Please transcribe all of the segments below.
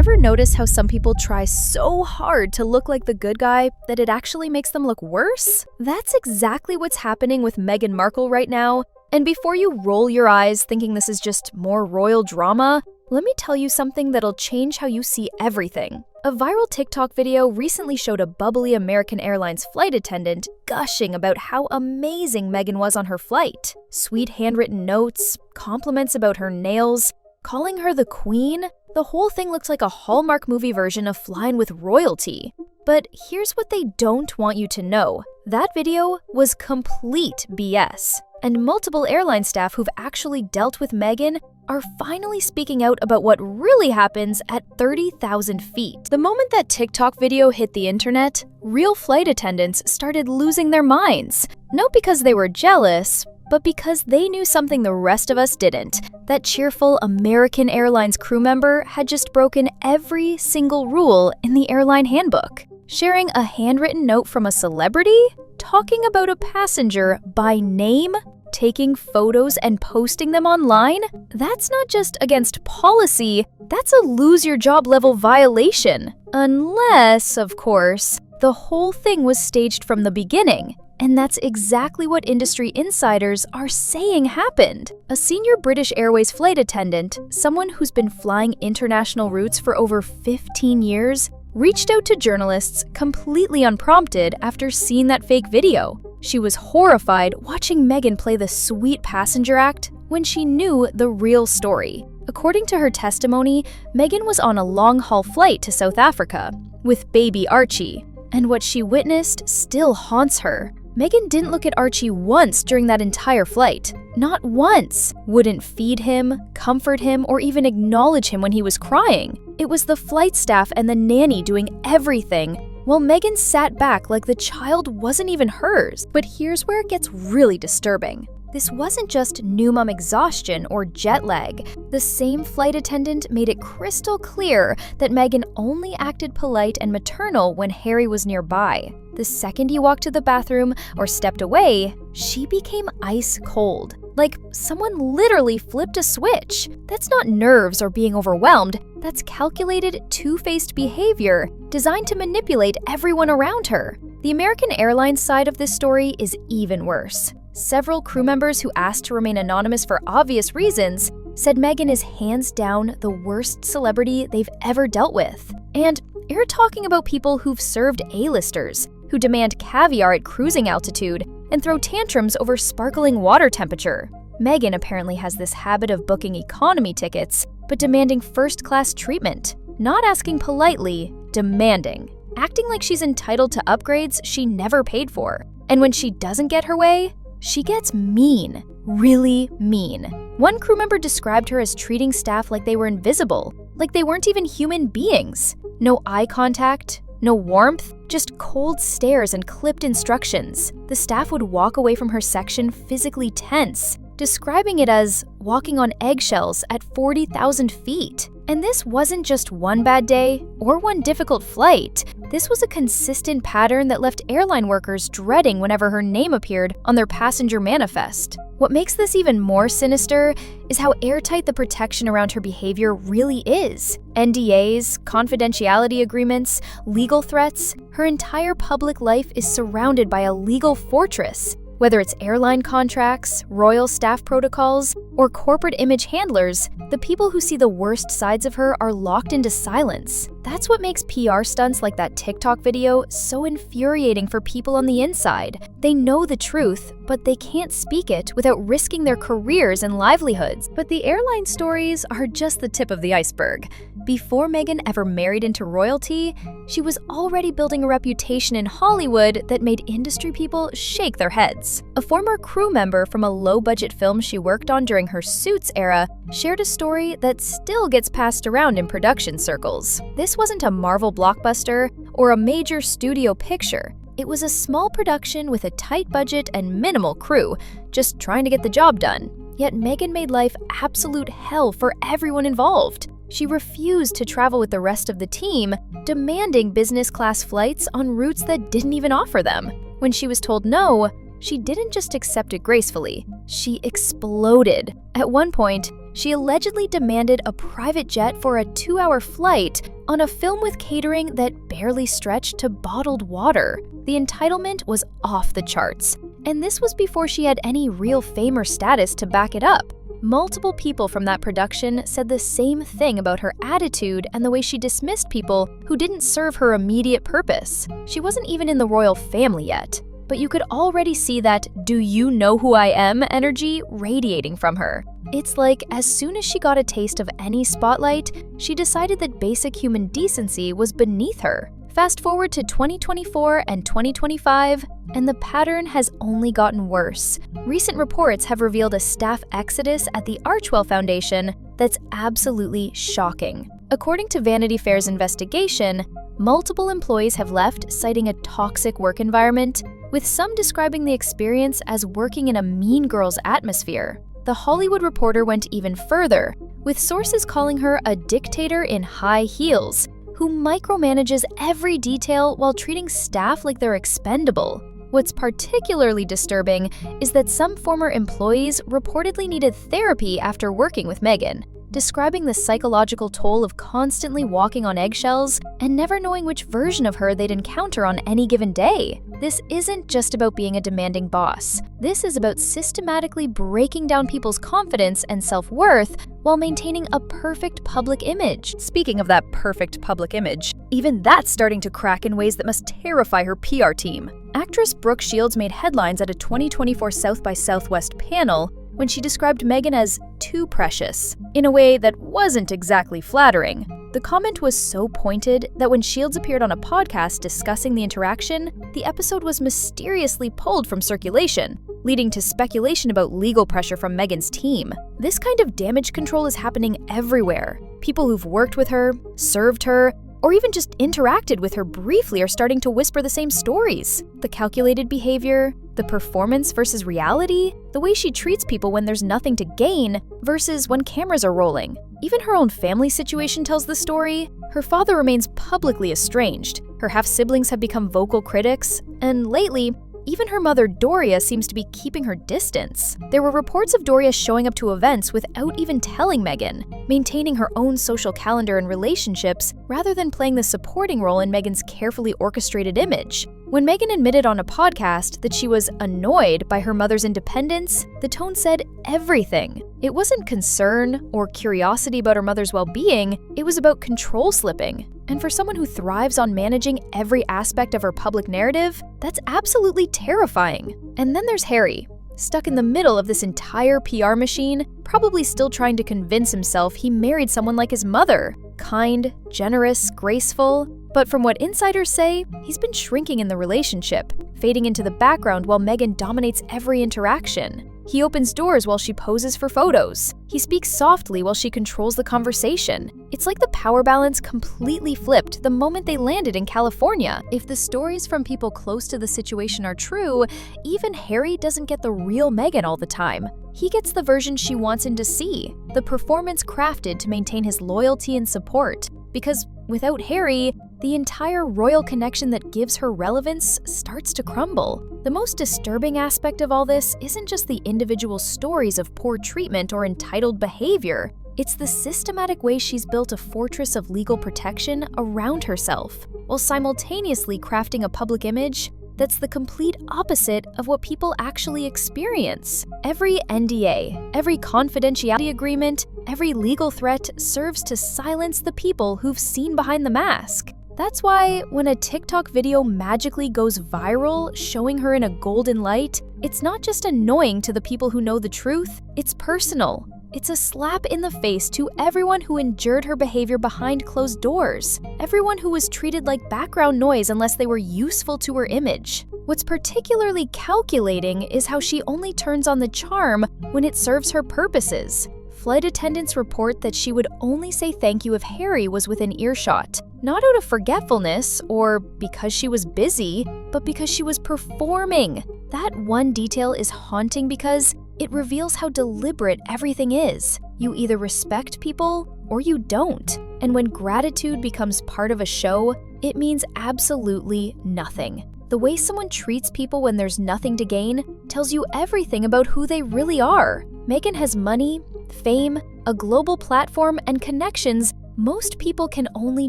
ever notice how some people try so hard to look like the good guy that it actually makes them look worse? That's exactly what's happening with Meghan Markle right now. And before you roll your eyes thinking this is just more royal drama, let me tell you something that'll change how you see everything. A viral TikTok video recently showed a bubbly American Airlines flight attendant gushing about how amazing Meghan was on her flight. Sweet handwritten notes, compliments about her nails, calling her the queen. The whole thing looks like a Hallmark movie version of flying with royalty. But here's what they don't want you to know. That video was complete BS. And multiple airline staff who've actually dealt with Meghan are finally speaking out about what really happens at 30,000 feet. The moment that TikTok video hit the internet, real flight attendants started losing their minds. Not because they were jealous, but because they knew something the rest of us didn't. That cheerful American Airlines crew member had just broken every single rule in the airline handbook. Sharing a handwritten note from a celebrity? Talking about a passenger by name? Taking photos and posting them online? That's not just against policy, that's a lose-your-job level violation. Unless, of course, the whole thing was staged from the beginning. And that's exactly what industry insiders are saying happened. A senior British Airways flight attendant, someone who's been flying international routes for over 15 years, reached out to journalists completely unprompted after seeing that fake video. She was horrified watching Meghan play the sweet passenger act when she knew the real story. According to her testimony, Meghan was on a long-haul flight to South Africa with baby Archie, and what she witnessed still haunts her. Meghan didn't look at Archie once during that entire flight. Not once. Wouldn't feed him, comfort him, or even acknowledge him when he was crying. It was the flight staff and the nanny doing everything, while Meghan sat back like the child wasn't even hers. But here's where it gets really disturbing. This wasn't just new mom exhaustion or jet lag. The same flight attendant made it crystal clear that Meghan only acted polite and maternal when Harry was nearby. The second he walked to the bathroom or stepped away, she became ice cold. Like someone literally flipped a switch. That's not nerves or being overwhelmed. That's calculated, two-faced behavior designed to manipulate everyone around her. The American Airlines side of this story is even worse. Several crew members who asked to remain anonymous for obvious reasons said Meghan is hands down the worst celebrity they've ever dealt with. And you're talking about people who've served A-listers, who demand caviar at cruising altitude and throw tantrums over sparkling water temperature. Meghan apparently has this habit of booking economy tickets, but demanding first-class treatment. Not asking politely, demanding. Acting like she's entitled to upgrades she never paid for. And when she doesn't get her way, she gets mean. Really mean. One crew member described her as treating staff like they were invisible, like they weren't even human beings. No eye contact, no warmth, just cold stares and clipped instructions. The staff would walk away from her section physically tense, describing it as walking on eggshells at 40,000 feet. And this wasn't just one bad day or one difficult flight. This was a consistent pattern that left airline workers dreading whenever her name appeared on their passenger manifest. What makes this even more sinister is how airtight the protection around her behavior really is. NDAs, confidentiality agreements, legal threats. Her entire public life is surrounded by a legal fortress. Whether it's airline contracts, royal staff protocols, or corporate image handlers, the people who see the worst sides of her are locked into silence. That's what makes PR stunts like that TikTok video so infuriating for people on the inside. They know the truth, but they can't speak it without risking their careers and livelihoods. But the airline stories are just the tip of the iceberg. Before Meghan ever married into royalty, she was already building a reputation in Hollywood that made industry people shake their heads. A former crew member from a low-budget film she worked on during her Suits era shared a story that still gets passed around in production circles. This wasn't a Marvel blockbuster or a major studio picture. It was a small production with a tight budget and minimal crew, just trying to get the job done. Yet Meghan made life absolute hell for everyone involved. She refused to travel with the rest of the team, demanding business-class flights on routes that didn't even offer them. When she was told no, she didn't just accept it gracefully, she exploded. At one point, She allegedly demanded a private jet for a 2-hour flight on a film with catering that barely stretched to bottled water. The entitlement was off the charts, and this was before she had any real fame or status to back it up. Multiple people from that production said the same thing about her attitude and the way she dismissed people who didn't serve her immediate purpose. She wasn't even in the royal family yet, but you could already see that "do you know who I am" energy radiating from her. It's like as soon as she got a taste of any spotlight, she decided that basic human decency was beneath her. Fast forward to 2024 and 2025, and the pattern has only gotten worse. Recent reports have revealed a staff exodus at the Archwell Foundation that's absolutely shocking. According to Vanity Fair's investigation, multiple employees have left, citing a toxic work environment, with some describing the experience as working in a Mean Girls atmosphere. The Hollywood Reporter went even further, with sources calling her a dictator in high heels, who micromanages every detail while treating staff like they're expendable. What's particularly disturbing is that some former employees reportedly needed therapy after working with Meghan, describing the psychological toll of constantly walking on eggshells and never knowing which version of her they'd encounter on any given day. This isn't just about being a demanding boss. This is about systematically breaking down people's confidence and self-worth while maintaining a perfect public image. Speaking of that perfect public image, even that's starting to crack in ways that must terrify her PR team. Actress Brooke Shields made headlines at a 2024 South by Southwest panel when she described Meghan as too precious, in a way that wasn't exactly flattering. The comment was so pointed that when Shields appeared on a podcast discussing the interaction, the episode was mysteriously pulled from circulation, leading to speculation about legal pressure from Meghan's team. This kind of damage control is happening everywhere. People who've worked with her, served her, or even just interacted with her briefly are starting to whisper the same stories. The calculated behavior, the performance versus reality, the way she treats people when there's nothing to gain versus when cameras are rolling. Even her own family situation tells the story. Her father remains publicly estranged, her half-siblings have become vocal critics, and lately, even her mother Doria seems to be keeping her distance. There were reports of Doria showing up to events without even telling Meghan, maintaining her own social calendar and relationships rather than playing the supporting role in Meghan's carefully orchestrated image. When Meghan admitted on a podcast that she was annoyed by her mother's independence, the tone said everything. It wasn't concern or curiosity about her mother's well-being, it was about control slipping. And for someone who thrives on managing every aspect of her public narrative, that's absolutely terrifying. And then there's Harry, stuck in the middle of this entire PR machine, probably still trying to convince himself he married someone like his mother. Kind, generous, graceful. But from what insiders say, he's been shrinking in the relationship, fading into the background while Meghan dominates every interaction. He opens doors while she poses for photos. He speaks softly while she controls the conversation. It's like the power balance completely flipped the moment they landed in California. If the stories from people close to the situation are true, even Harry doesn't get the real Meghan all the time. He gets the version she wants him to see, the performance crafted to maintain his loyalty and support. Because without Harry, the entire royal connection that gives her relevance starts to crumble. The most disturbing aspect of all this isn't just the individual stories of poor treatment or entitled behavior. It's the systematic way she's built a fortress of legal protection around herself, while simultaneously crafting a public image that's the complete opposite of what people actually experience. Every NDA, every confidentiality agreement, every legal threat serves to silence the people who've seen behind the mask. That's why when a TikTok video magically goes viral showing her in a golden light, it's not just annoying to the people who know the truth, it's personal. It's a slap in the face to everyone who endured her behavior behind closed doors, everyone who was treated like background noise unless they were useful to her image. What's particularly calculating is how she only turns on the charm when it serves her purposes. Flight attendants report that she would only say thank you if Harry was within earshot, not out of forgetfulness or because she was busy, but because she was performing. That one detail is haunting because it reveals how deliberate everything is. You either respect people or you don't. And when gratitude becomes part of a show, it means absolutely nothing. The way someone treats people when there's nothing to gain tells you everything about who they really are. Meghan has money, fame, a global platform, and connections most people can only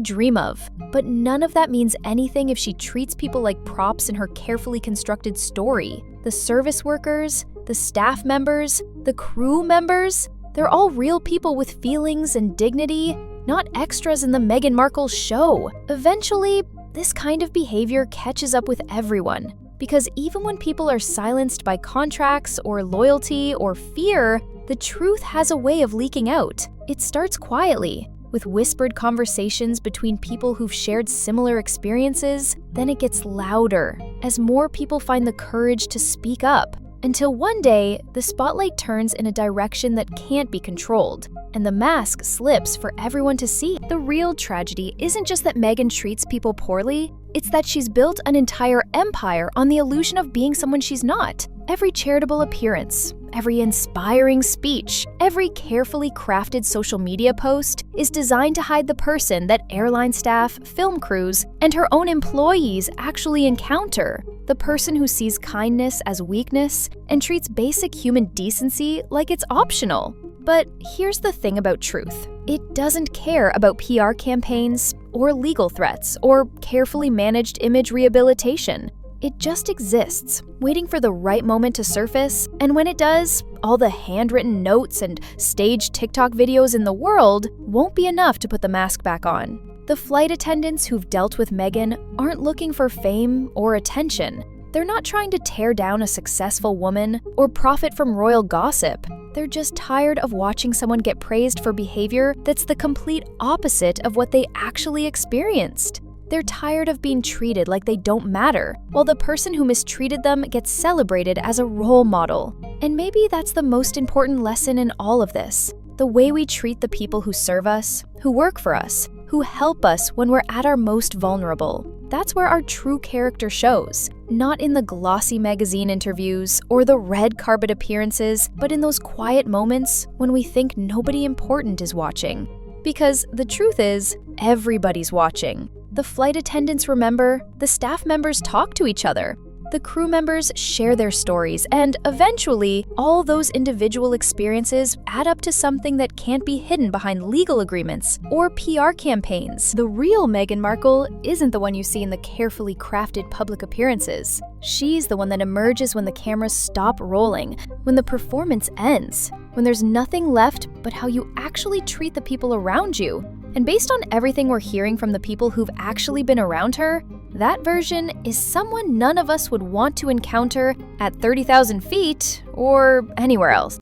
dream of. But none of that means anything if she treats people like props in her carefully constructed story. The service workers, the staff members, the crew members, they're all real people with feelings and dignity, not extras in the Meghan Markle show. Eventually, this kind of behavior catches up with everyone. Because even when people are silenced by contracts or loyalty or fear, the truth has a way of leaking out. It starts quietly, with whispered conversations between people who've shared similar experiences. Then it gets louder, as more people find the courage to speak up. Until one day, the spotlight turns in a direction that can't be controlled, and the mask slips for everyone to see. The real tragedy isn't just that Meghan treats people poorly, it's that she's built an entire empire on the illusion of being someone she's not. Every charitable appearance, every inspiring speech, every carefully crafted social media post is designed to hide the person that airline staff, film crews, and her own employees actually encounter. The person who sees kindness as weakness and treats basic human decency like it's optional. But here's the thing about truth. It doesn't care about PR campaigns, or legal threats, or carefully managed image rehabilitation. It just exists, waiting for the right moment to surface, and when it does, all the handwritten notes and staged TikTok videos in the world won't be enough to put the mask back on. The flight attendants who've dealt with Meghan aren't looking for fame or attention. They're not trying to tear down a successful woman or profit from royal gossip. They're just tired of watching someone get praised for behavior that's the complete opposite of what they actually experienced. They're tired of being treated like they don't matter, while the person who mistreated them gets celebrated as a role model. And maybe that's the most important lesson in all of this. The way we treat the people who serve us, who work for us, who help us when we're at our most vulnerable. That's where our true character shows, not in the glossy magazine interviews or the red carpet appearances, but in those quiet moments when we think nobody important is watching. Because the truth is, everybody's watching. The flight attendants remember, the staff members talk to each other, the crew members share their stories, and eventually, all those individual experiences add up to something that can't be hidden behind legal agreements or PR campaigns. The real Meghan Markle isn't the one you see in the carefully crafted public appearances. She's the one that emerges when the cameras stop rolling, when the performance ends, when there's nothing left but how you actually treat the people around you. And based on everything we're hearing from the people who've actually been around her, that version is someone none of us would want to encounter at 30,000 feet or anywhere else.